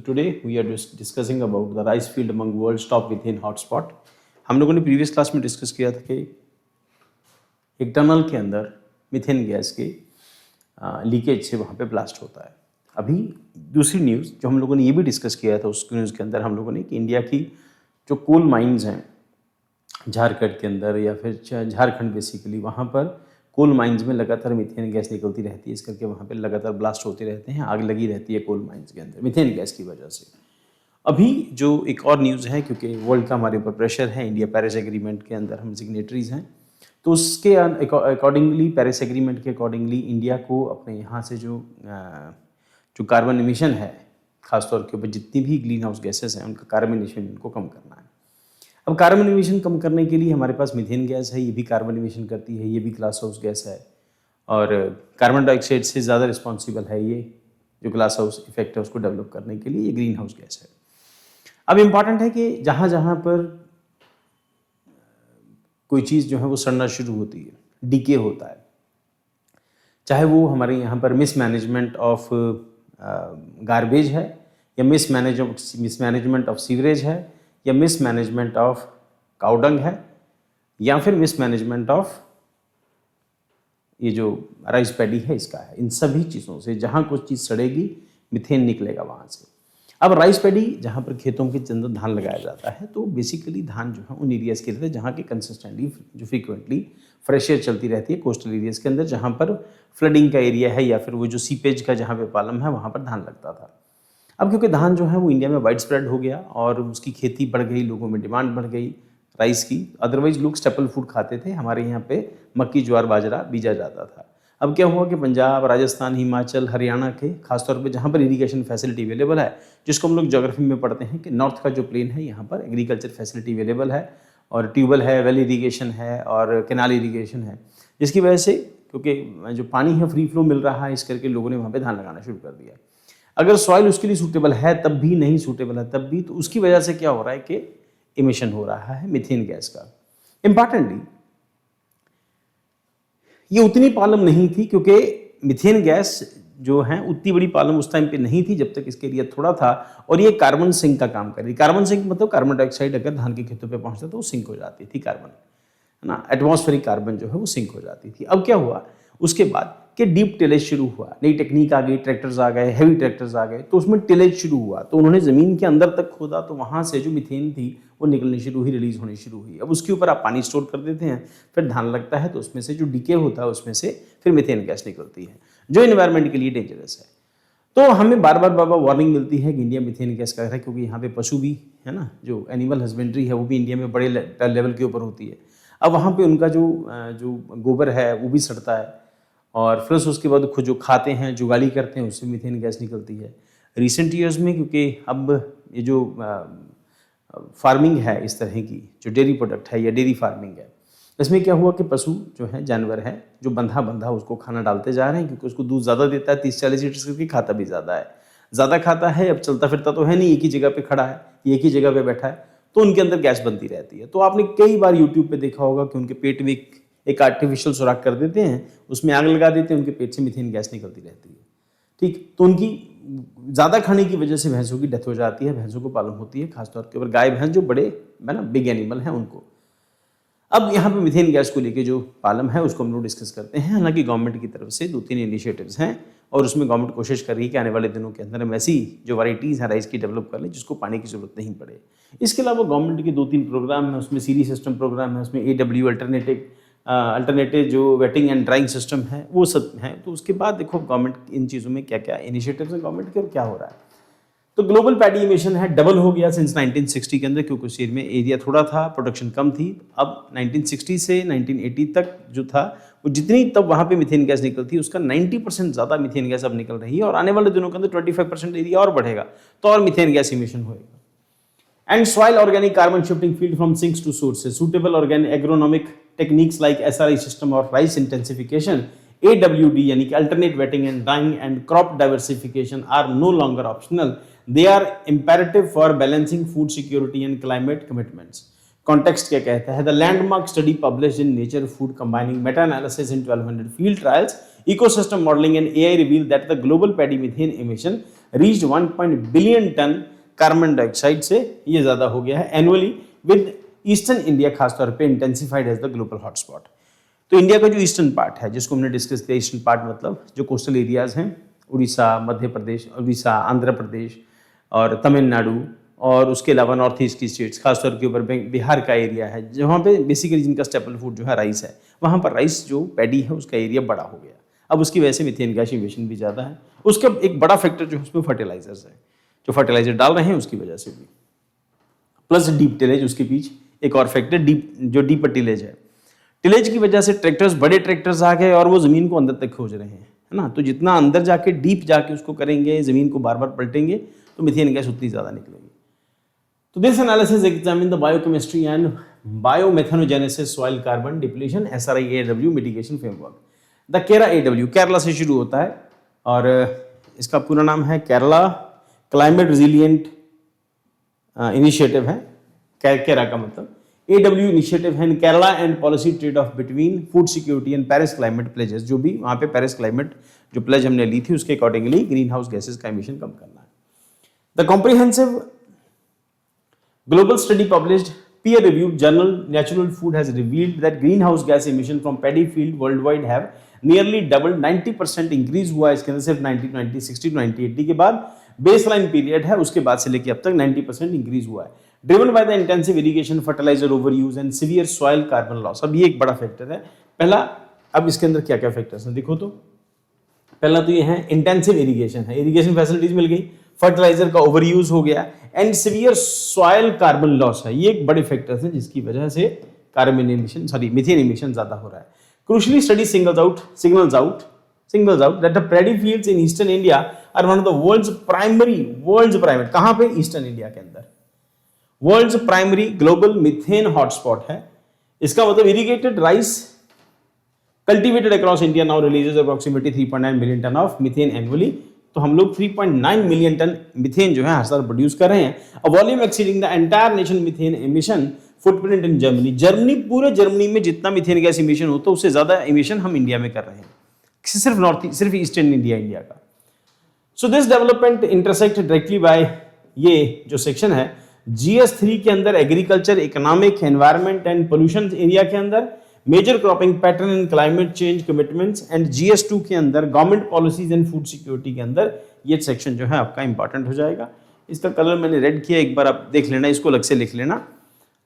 today we are discussing about the rice field among world's top methane hotspot. हम लोगों ने previous class में discuss किया था कि एक टनल के अंदर मीथेन गैस के लीकेज से वहाँ पे ब्लास्ट होता है। अभी दूसरी न्यूज़ जो हम लोगों ने ये भी डिस्कस किया था उस न्यूज़ के अंदर हम लोगों ने कि इंडिया की जो कोल माइंस हैं झारखंड के अंदर या फिर झारखंड बेसिकली वहाँ पर कोल माइंस में लगातार मीथेन गैस निकलती रहती है, इस करके वहाँ पे लगातार ब्लास्ट होते रहते हैं, आग लगी रहती है कोल माइंस के अंदर मीथेन गैस की वजह से। अभी जो एक और न्यूज़ है, क्योंकि वर्ल्ड का हमारे ऊपर प्रेशर है, इंडिया पेरिस एग्रीमेंट के अंदर हम सिग्नेटरीज हैं, तो उसके अकॉर्डिंगली पेरिस एग्रीमेंट के अकॉर्डिंगली इंडिया को अपने यहाँ से जो कार्बन एमिशन है, खासतौर के ऊपर जितनी भी ग्रीन हाउस गैसेस हैं उनका कार्बन एमिशन इनको कम करना है। अब कार्बन एमिशन कम करने के लिए हमारे पास मीथेन गैस है, ये भी कार्बन एमिशन करती है, ये भी ग्लास हाउस गैस है और कार्बन डाइऑक्साइड से ज़्यादा रिस्पॉन्सिबल है ये जो ग्लास हाउस इफेक्ट है उसको डेवलप करने के लिए, ये ग्रीन हाउस गैस है। अब इम्पॉर्टेंट है कि जहाँ जहाँ पर कोई चीज़ जो है वो सड़ना शुरू होती है, डीके होता है, चाहे वो हमारे यहाँ पर मिसमैनेजमेंट ऑफ गार्बेज है या मिसमैनेजमेंट ऑफ सीवरेज है या मिसमैनेजमेंट ऑफ काउडंग है या फिर मिसमैनेजमेंट ऑफ ये जो राइस पैडी है इसका है, इन सभी चीज़ों से जहाँ कुछ चीज़ सड़ेगी मीथेन निकलेगा वहाँ से। अब राइस पैडी जहाँ पर खेतों के अंदर धान लगाया जाता है तो बेसिकली धान जो है उन एरियाज के रहते हैं जहाँ के कंसिस्टेंटली जो फ्रीक्वेंटली फ्रेश एयर चलती रहती है, कोस्टल एरियाज के अंदर जहाँ पर फ्लडिंग का एरिया है या फिर वो जो सीपेज का जहाँ पे पालम है वहाँ पर धान लगता था। अब क्योंकि धान जो है वो इंडिया में वाइड स्प्रेड हो गया और उसकी खेती बढ़ गई, लोगों में डिमांड बढ़ गई राइस की। अदरवाइज लोग स्टेपल फूड खाते थे, हमारे यहाँ पे मक्की ज्वार बाजरा बीजा जाता था। अब क्या हुआ कि पंजाब, राजस्थान, हिमाचल, हरियाणा के खासतौर पे जहाँ पर इरीगेशन फैसिलिटी अवेलेबल है, जिसको हम लोग ज्योग्राफी में पढ़ते हैं कि नॉर्थ का जो प्लेन है यहाँ पर एग्रीकल्चर फैसिलिटी अवेलेबल है और ट्यूबवेल है, वेल इरीगेशन है और कैनाल इरीगेशन है, जिसकी वजह से क्योंकि जो पानी है फ्री फ्लो मिल रहा है, इस करके लोगों ने वहाँ पर धान लगाना शुरू कर दिया। अगर सॉइल उसके लिए सूटेबल है तब भी, नहीं सूटेबल है तब भी, तो उसकी वजह से क्या हो रहा है कि इमिशन हो रहा है मीथेन गैस का। इंपॉर्टेंटली ये उतनी प्रॉब्लम नहीं थी क्योंकि मीथेन गैस जो है उतनी बड़ी प्रॉब्लम उस टाइम पे नहीं थी जब तक इसके एरिया थोड़ा था और ये कार्बन सिंक का काम कर रही। कार्बन सिंक मतलब कार्बन डाइऑक्साइड अगर धान के खेतों पे पहुंचता तो वो सिंक हो जाती थी, कार्बन है ना, एटमॉस्फेरिक कार्बन जो है वो सिंक हो जाती थी। अब क्या हुआ उसके बाद कि डीप टिलेज शुरू हुआ, नई टेक्निक आ गई, ट्रैक्टर्स आ गए, हैवी ट्रैक्टर्स आ गए, तो उसमें टिलेज शुरू हुआ, तो उन्होंने ज़मीन के अंदर तक खोदा तो वहाँ से जो मीथेन थी वो निकलनी शुरू हुई, रिलीज होनी शुरू हुई। अब उसके ऊपर आप पानी स्टोर कर देते हैं, फिर धान लगता है तो उसमें से जो डीके होता है उसमें से फिर मीथेन गैस निकलती है जो इन्वायरमेंट के लिए डेंजरस है। तो हमें बार बार वार्निंग मिलती है कि इंडिया मीथेन गैस का है, क्योंकि यहाँ पे पशु भी है ना, जो एनिमल हस्बेंड्री है वो भी इंडिया में बड़े लेवल के ऊपर होती है। अब वहाँ पे उनका जो गोबर है वो भी सड़ता है और फिर उसके बाद खुद जो खाते हैं, जुगाली करते हैं, उससे मीथेन गैस निकलती है। रिसेंट ईयर्स में क्योंकि अब ये जो फार्मिंग है इस तरह की जो डेयरी प्रोडक्ट है या डेयरी फार्मिंग है, इसमें क्या हुआ कि पशु जो है, जानवर है जो बंधा उसको खाना डालते जा रहे हैं क्योंकि उसको दूध ज़्यादा देता है, 30-40 लीटर करके, खाता भी ज़्यादा खाता है। अब चलता फिरता तो है नहीं, एक ही जगह पे खड़ा है, एक ही जगह पे बैठा है, तो उनके अंदर गैस बनती रहती है। तो आपने कई बार यूट्यूब पे देखा होगा कि उनके पेट में एक आर्टिफिशियल सुराख कर देते हैं, उसमें आग लगा देते हैं, उनके पेट से मीथेन गैस निकलती रहती है। ठीक, तो उनकी ज़्यादा खाने की वजह से भैंसों की डेथ हो जाती है, भैंसों को प्रॉब्लम होती है, खासतौर के ऊपर गाय भैंस जो बड़े है ना बिग एनिमल हैं उनको। अब यहाँ पे मीथेन गैस को लेके जो प्रॉब्लम है उसको हम लोग डिस्कस करते हैं। हालांकि गवर्नमेंट की तरफ से 2-3 इनिशिएटिव्स हैं और उसमें गवर्नमेंट कोशिश कर रही है कि आने वाले दिनों के अंदर हम ऐसी जो वैराइटीज़ हैं राइस की डेवलप कर लें जिसको पानी की जरूरत नहीं पड़े। इसके अलावा गवर्नमेंट के 2-3 प्रोग्राम हैं, उसमें सीरी सिस्टम प्रोग्राम है, उसमें AW अल्टरनेटिव जो वेटिंग एंड ड्राइंग सिस्टम है वो सब है। तो उसके बाद देखो गवर्नमेंट इन चीज़ों में क्या क्या इनिशिएटिव्स हैं गवर्नमेंट के और क्या हो रहा है। तो ग्लोबल पैडी इमिशन है, डबल हो गया सिंस 1960 के अंदर, क्योंकि उस ईयर में एरिया थोड़ा था, प्रोडक्शन कम थी। अब 1960 से 1980 तक जो था वो जितनी तब वहाँ पे मीथेन गैस निकलती उसका 90% ज़्यादा मीथेन गैस अब निकल रही है और आने वाले दिनों के अंदर 25% एरिया और बढ़ेगा तो और मीथेन गैस इमिशन होएगा। And soil organic carbon shifting field from sinks to sources. Suitable organic agronomic techniques like SRI system or rice intensification, AWD यानी कि alternate wetting and drying and crop diversification are no longer optional. They are imperative for balancing food security and climate commitments. Context क्या कहता है? The landmark study published in Nature Food combining meta-analysis in 1200 field trials, ecosystem modeling and AI revealed that the global paddy methane emission reached 1 billion tonne carbon dioxide से ये ज़्यादा हो गया है annually, with eastern India खासतौर पे intensified as the global hotspot. तो India का जो ईस्टर्न पार्ट है, जिसको हमने डिस्कस किया, ईस्टर्न पार्ट मतलब जो कोस्टल एरियाज हैं, उड़ीसा, मध्य प्रदेश, उड़ीसा, आंध्र प्रदेश और तमिलनाडु, और उसके अलावा नॉर्थ ईस्ट की स्टेट्स, खासतौर के ऊपर बिहार का एरिया है, जहाँ पे बेसिकली जिनका स्टेपल फूड जो है राइस है, वहाँ पर राइस जो पैडी है उसका एरिया बड़ा हो गया। अब उसकी वजह से मीथेन गैस इमिशन भी ज़्यादा है। उसका एक बड़ा फैक्टर जो है उसमें फर्टिलाइजर्स है, जो फर्टिलाइजर डाल रहे हैं उसकी वजह से भी, प्लस डीप टिलेज उसके पीछे एक और फैक्टर, डीपर टिलेज है। टिलेज की वजह से ट्रैक्टर्स, बड़े ट्रैक्टर्स आ गए और वो ज़मीन को अंदर तक खोज रहे हैं, है ना। तो जितना अंदर जाके डीप जाके उसको करेंगे, ज़मीन को बार बार पलटेंगे, तो मीथेन गैस उतनी ज़्यादा निकलेगी। तो this analysis examine the biochemistry and biomethanogenesis soil carbon depletion SRI-AW mitigation framework. The KERA AW Kerala से शुरू होता है और इसका पूरा नाम है केरला क्लाइमेट रिजिलियंट इनिशिएटिव है। केरा का मतलब AW इनिशिएटिव है in Kerala and policy trade off between food security and Paris climate pledges. जो भी वहाँ पे पेरिस क्लाइमेट जो प्लेज हमने ली थी उसके अकॉर्डिंगली ग्रीन हाउस गैसेज का इमिशन कम करना है। The comprehensive global study published peer-reviewed journal Natural Food has revealed that greenhouse gas emission from paddy field worldwide have nearly doubled। 90% increase हुआ है इसके अंदर सिर्फ 1990, 60 to 1980 के बाद बेसलाइन पीरियड है, उसके बाद से लेके अब तक 90% इंक्रीज हुआ है। Driven by the intensive irrigation, fertiliser over use and severe soil carbon loss. अब ये एक बड़ा फैक्टर है। पहला, अब इसके अंदर क्या क्या फैक्टर्स हैं देखो तो। पहला तो ये है इंटेंसिव इरिगेशन है, इरिगेशन फैसिलिटीज मिल गई, फर्टिलाइजर का ओवर यूज हो गया and severe soil carbon loss है। ये एक बड़े फैक्टर्स हैं जिसकी वजह से कार्बन इमिशन मीथेन इमिशन ज्यादा हो रहा है। Crucially study signals out that the paddy fields in eastern India are one of the world's primary कहां पे? ईस्टर्न इंडिया के अंदर world's primary global methane hotspot है। इसका मतलब irrigated rice cultivated across India now releases approximately 3.9 million tonne of methane annually. तो हम लोग 3.9 मिलियन टन मीथेन जो है हर साल प्रोड्यूस कर रहे हैं। A volume exceeding the entire nation methane emission footprint in Germany. पूरे जर्मनी में जितना मीथेन गैस इमिशन होता है उससे ज्यादा इमिशन हम इंडिया में कर रहे हैं, सिर्फ ईस्टर्न इंडिया का। So this development intersect directly by, ये जो सेक्शन है GS3 के अंदर agriculture, economic, environment and pollution area के अंदर major cropping pattern and climate change commitments and GS2 के अंदर government policies and food security के अंदर ये सेक्शन जो है आपका इंपॉर्टेंट हो जाएगा। इसका कलर मैंने रेड किया, एक बार आप देख लेना, इसको अलग से लिख लेना।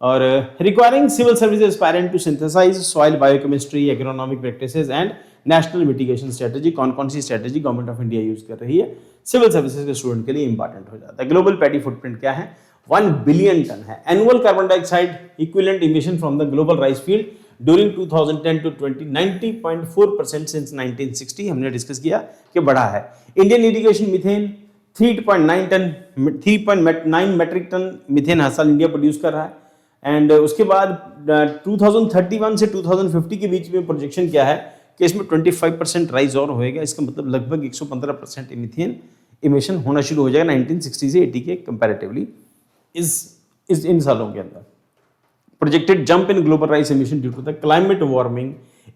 और requiring civil service aspirant to synthesize soil biochemistry, agronomic practices and national mitigation strategy. कौन सी strategy government of India use कर रही है सिविल सर्विसेज के स्टूडेंट के लिए इंपॉर्टेंट हो जाता है। ग्लोबल पैडी फुटप्रिंट क्या है? 1 बिलियन टन है। Annual carbon dioxide equivalent emission from the global rice field during 2010 to 20 90.4% since 1960 हमने डिस्कस किया कि बढ़ा है। Indian irrigation methane 3.9 metric ton methane हर साल इंडिया प्रोड्यूस कर रहा है। एंड उसके बाद 2031 से 2050 के बीच में प्रोजेक्शन क्या है कि इसमें 25% राइज और होएगा। इसका मतलब लगभग 115% मीथेन इमिशन होना शुरू हो जाएगा 1960 से 80 के कंपैरेटिवली इस इन सालों के अंदर। Projected jump in global rice emission due to the climate warming,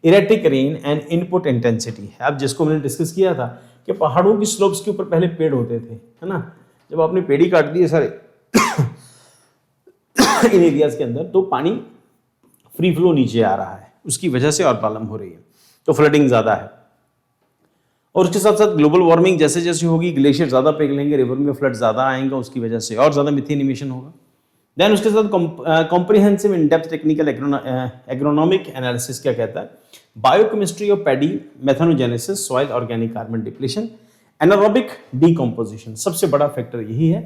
erratic rain and input intensity। अब जिसको मैंने डिस्कस किया था कि पहाड़ों की स्लोप्स के ऊपर पहले पेड़ होते थे, है ना। जब आपने पेड़ ही काट दिए सारे इन एरियाज के अंदर, तो पानी फ्री फ्लो नीचे आ रहा है, उसकी वजह से और प्रॉब्लम हो रही है, तो फ्लडिंग ज्यादा है। और उसके साथ साथ ग्लोबल वार्मिंग जैसे जैसे होगी, ग्लेशियर ज्यादा पिघलेंगे, रिवर में फ्लड ज्यादा आएंगे, उसकी वजह से और ज्यादा मीथेन इमिशन होगा। देन उसके साथ comprehensive in depth technical agronomic analysis क्या कहता है? Biochemistry of paddy methanogenesis soil organic carbon depletion anaerobic decomposition. सबसे बड़ा फैक्टर यही है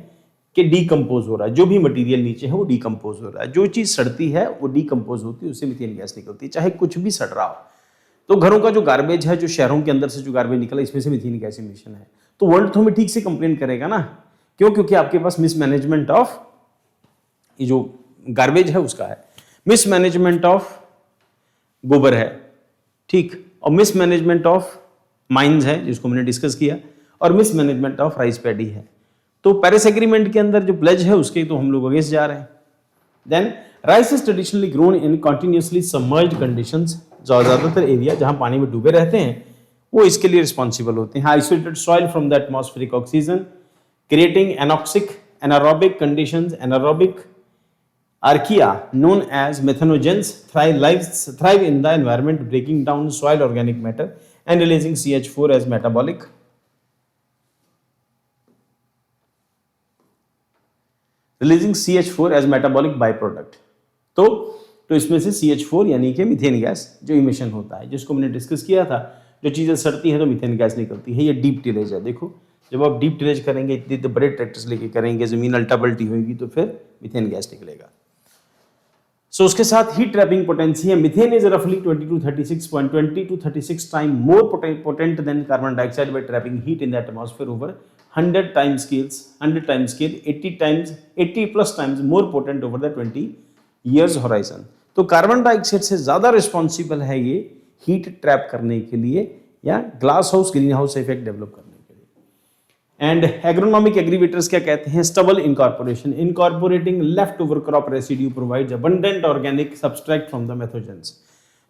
कि डीकम्पोज हो रहा है, जो भी मटेरियल नीचे है वो डीकम्पोज हो रहा है। जो चीज सड़ती है वो डीकम्पोज होती है, उससे मीथेन गैस निकलती है, चाहे कुछ भी सड़ रहा हो। तो घरों का जो गार्बेज है, जो शहरों के अंदर से जो गार्बेज निकला, इसमें से मीथेन गैस इमिशन है। तो वर्ल्ड तो हमें ठीक से कंप्लेन करेगा ना, क्यों? क्योंकि आपके पास मिसमैनेजमेंट ऑफ ये जो गार्बेज है उसका है, मिसमैनेजमेंट ऑफ गोबर है, ठीक, और मिसमैनेजमेंट ऑफ माइंस है जिसको मैंने डिस्कस किया, और मिसमैनेजमेंट ऑफ राइस पैडी है। तो पेरिस एग्रीमेंट के अंदर जो प्लेज है उसके तो हम लोग अगेंस्ट जा रहे हैं। Then rice is traditionally grown in continuously submerged conditions. ज्यादातर एरिया जहां पानी में डूबे रहते हैं वो इसके लिए रिस्पॉन्सिबल होते हैं। Isolated soil from the atmospheric oxygen creating anoxic, anaerobic conditions. Anaerobic archaea known as methanogens thrive in the environment, breaking down soil organic matter and releasing CH4 as metabolic by product. तो इसमें से CH4 यानी कि methane gas जो emission होता है, जिसको हमने डिस्कस किया था, जो चीज़ें सड़ती हैं तो मीथेन गैस निकलती है। ये डीप टिलेज है। देखो, जब आप डीप टिलेज करेंगे, इतने तो बड़े ट्रैक्टर्स लेके करेंगे, ज़मीन अल्टा पल्टी होगी, तो फिर मीथेन गैस निकलेगा। सो उसके साथ हीट ट्रैपिंग पोटेंसी है। मीथेन इज रफली 20 to 36 time more potent than carbon dioxide by trapping heat in the atmosphere over 100 time scale, 80 plus times more potent over the 20 years horizon. तो carbon dioxide से ज्यादा responsible है ये heat trap करने के लिए या glass house green house effect develop करने के लिए। एंड एग्रोनॉमिक एग्रीवेटर्स क्या कहते हैं? Stubble incorporation, incorporating left over crop residue provides abundant organic substrate from the methanogens.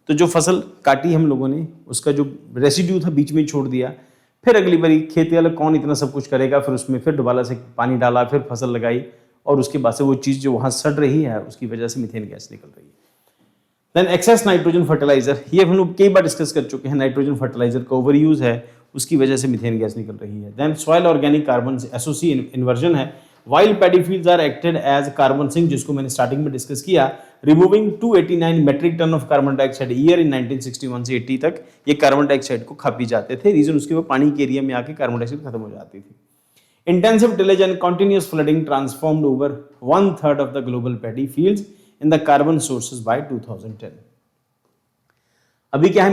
तो जो फसल काटी हम लोगों ने, उसका जो रेसिड्यू था बीच में छोड़ दिया, फिर अगली बारी खेती वाला कौन इतना सब कुछ करेगा, फिर उसमें फिर दोबारा से पानी डाला, फिर फसल लगाई, और उसके बाद से वो चीज़ जो वहाँ सड़ रही है उसकी वजह से मीथेन गैस निकल रही है। देन एक्सेस नाइट्रोजन फर्टिलाइजर, ये हम लोग कई बार डिस्कस कर चुके हैं। नाइट्रोजन फर्टिलाइजर का ओवर यूज है, उसकी वजह से मीथेन गैस निकल रही है। Then soil organic carbon SOC inversion है। While paddy fields are acted as carbon sink, जिसको मैंने स्टार्टिंग में डिस्कस किया, removing 289 metric ton of carbon dioxide year in 1961 से 80 तक ये कार्बन डाइऑक्साइड को खा पी जाते थे। रीजन उसके वो पानी के एरिया में आके कार्बन डाइऑक्साइड खत्म हो जाती थी। Intensive tillage and continuous flooding transformed over 1/3 of the global paddy fields in the carbon sources by 2010. अभी क्या है?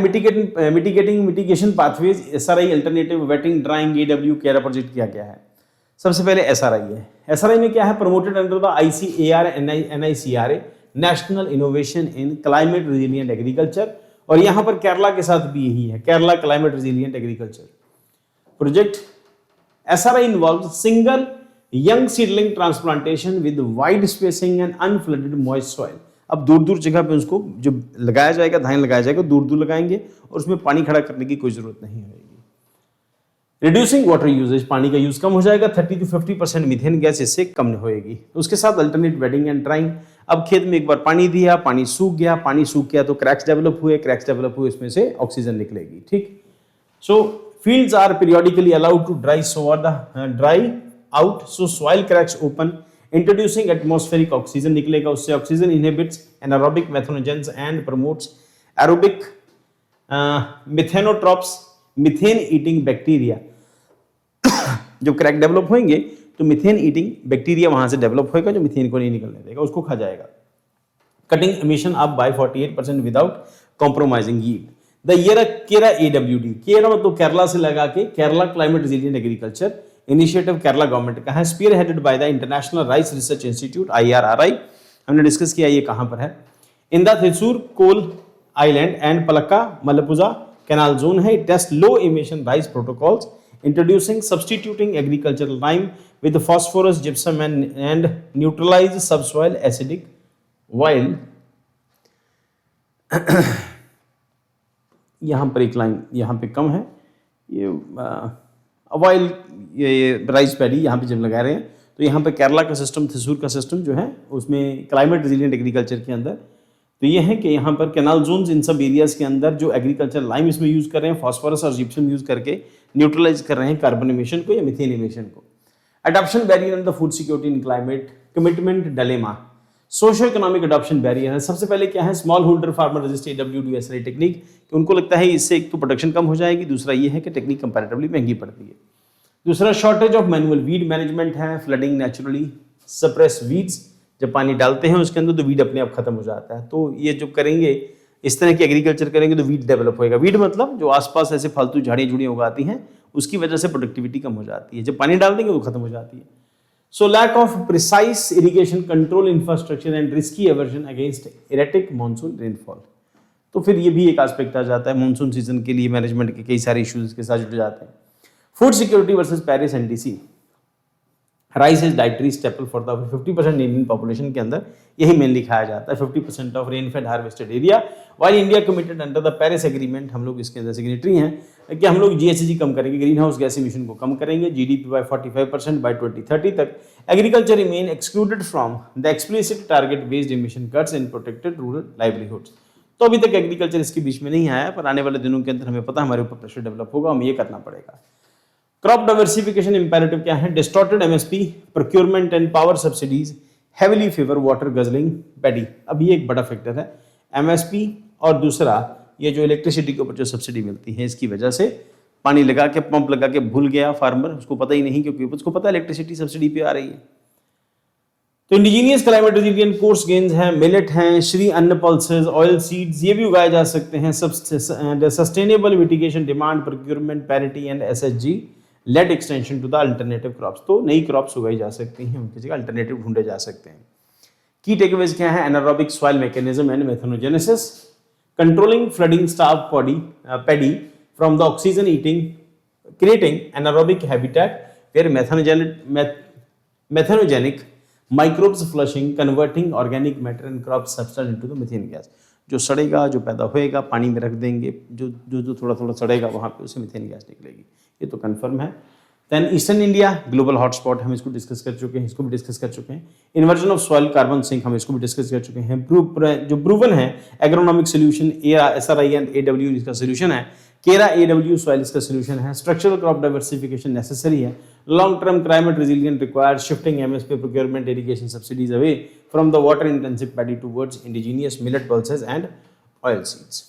Mitigation pathways, SRI alternative waiting drawing AW केरा प्रोजेक्ट किया गया है। सबसे पहले SRI है। SRI में क्या है? Promoted under the ICAR NICRA national innovation in climate resilient agriculture, और यहां पर केरला के साथ भी यही है, Kerala climate resilient agriculture project. SRI involves single young seedling transplantation with wide spacing and unflooded moist soil. अब दूर दूर जगह पे उसको जो लगाया जाएगा, धान लगाया जाएगा, दूर दूर लगाएंगे और उसमें पानी खड़ा करने की कोई जरूरत नहीं होगी। रिड्यूसिंग वाटर यूजेज, पानी का यूज कम हो जाएगा, 30 to 50% मीथेन गैस इससे कम होएगी। उसके साथ अल्टरनेट वेडिंग एंड ड्राइंग। अब खेत में एक बार पानी दिया, पानी सूख गया तो क्रैक्स डेवलप हुए, इसमें से ऑक्सीजन निकलेगी। ठीक, सो fields are periodically allowed to dry out, so soil cracks open, introducing atmospheric oxygen निकलेगा, उससे oxygen inhibits anaerobic methanogens and promotes aerobic methanotropes, methane eating bacteria। जब क्रैक डेवलप होंगे तो मीथेन ईटिंग बैक्टीरिया वहां से develop होगा जो methane को नहीं निकलने देगा, उसको खा जाएगा। Cutting emission up by 48% without compromising yield. The KERA AWD, KERA मतलब केरला से लगा के Kerala climate resilient agriculture initiative Kerala government का है, spear headed by the International Rice Research Institute IRRI। हमने डिस्कस किया ये कहां पर है, in the Thrissur Kole island and Palakkad Malampuzha canal zone है। It test low emission rice protocols, introducing substituting agricultural lime with phosphorus gypsum and neutralise subsoil acidic while. यहाँ पर एक लाइन यहाँ पे कम है, ये वाइल ये राइस पैडी यहाँ पे जब लगा रहे हैं तो यहाँ पे केरला का सिस्टम, थ्रिसूर का सिस्टम जो है उसमें क्लाइमेट रेजिलिएंट एग्रीकल्चर के अंदर तो ये है कि यहाँ पर कैनाल जोन्स इन सब एरियाज के अंदर जो एग्रीकल्चर लाइम इसमें यूज कर रहे हैं, फॉस्फोरस और जिप्सम यूज करके न्यूट्रलाइज कर रहे हैं कार्बन इमिशन को या मीथेन इमिशन को। Adoption barrier in the food security in climate, commitment dilemma, socio economic adoption barrier है। सबसे पहले क्या है? Small holder farmer resist AWD SRI technique, कि उनको लगता है इससे एक तो प्रोडक्शन कम हो जाएगी, दूसरा ये है कि टेक्निक कंपैरेटिवली महंगी पड़ती है। दूसरा shortage of manual weed management है, फ्लडिंग नेचुरली सप्रेस वीड्स, जब पानी डालते हैं उसके अंदर तो वीड अपने आप खत्म हो जाता है। तो ये जो करेंगे इस तरह की एग्रीकल्चर करेंगे तो वीड डेवलप होएगा। वीड मतलब जो आसपास ऐसे फालतू झाड़ियाँ झुड़ियाँ उगाती हैं उसकी वजह से प्रोडक्टिविटी कम हो जाती है, जब पानी डाल देंगे वो खत्म हो जाती है। So lack of precise irrigation control infrastructure and risky aversion against erratic monsoon rainfall। तो फिर ये भी एक एस्पेक्ट आ जाता है, मानसून सीजन के लिए मैनेजमेंट के कई सारे इश्यूज के साथ जुड़ जाते हैं। Food security versus Paris NDC। Rice is dietary staple for the 50% Indian population के अंदर यही मेनली खाया जाता है। 50% of rainfed harvested area. While India committed under the Paris agreement, हम लोग इसके अंदर सिग्नेटरी हैं कि हम लोग जीएचजी कम करेंगे, ग्रीन हाउस गैस इमिशन को कम करेंगे, जीडीपी बाय 45% बाय 2030 तक। Agriculture remain excluded from the explicit target based emission cuts in protected rural livelihoods. तो अभी तक एग्रीकल्चर इसके बीच में नहीं आया, पर आने वाले दिनों के अंदर हमें पता हमारे ऊपर प्रेशर डेवलप होगा, हमें ये करना पड़ेगा। क्रॉप डाइवर्सिफिकेशन इंपेरेटिव क्या है? Distorted MSP, procurement and power subsidies heavily favour water guzzling paddy. अब ये एक बड़ा फैक्टर है, एमएसपी और दूसरा ये जो इलेक्ट्रिसिटी के ऊपर जो सब्सिडी मिलती है, इसकी वजह से पानी लगा के पंप लगा के भूल गया फार्मर, उसको पता ही नहीं, क्योंकि उसको पता है इलेक्ट्रिसिटी सब्सिडी पे आ रही है। तो indigenous climate resilient course gains हैं, मिलेट हैं, श्री अन्न पल्सेस, ऑयल सीड्स, ये भी उगाए जा सकते हैं। Sustainable mitigation demand procurement parity and SHG led extension to the alternative crops. तो नई क्रॉप्स उगाई जा सकती हैं, उनकी जगह अल्टरनेटिव ढूंढे जा सकते हैं। की टेकअवेज क्या है? Anaerobic soil mechanism and methanogenesis, controlling flooding staff paddy from the oxygen eating, creating anaerobic habitat where methanogenic microbes flushing, converting organic matter and crop substance into the methane gas. जो सड़ेगा, जो पैदा होएगा, पानी में रख देंगे, जो थोड़ा थोड़ा सड़ेगा वहाँ पे उसे मीथेन गैस निकलेगी, ये तो कंफर्म है। Then eastern India global hotspot, हम इसको डिस्कस कर चुके हैं, इसको भी डिस्कस कर चुके हैं। Inversion of soil carbon sink, हम इसको भी डिस्कस कर चुके हैं। जो प्रूवन है agronomic solution SRI and AW इसका सोल्यूशन है, केरा AW सॉइल इसका सोल्यूशन है। स्ट्रक्चरल क्रॉप डाइवर्सिफिकेशन नेसेसरी है। Long term climate resilient required shifting MSP procurement irrigation subsidies away from the water intensive paddy towards indigenous millet pulses and oil seeds.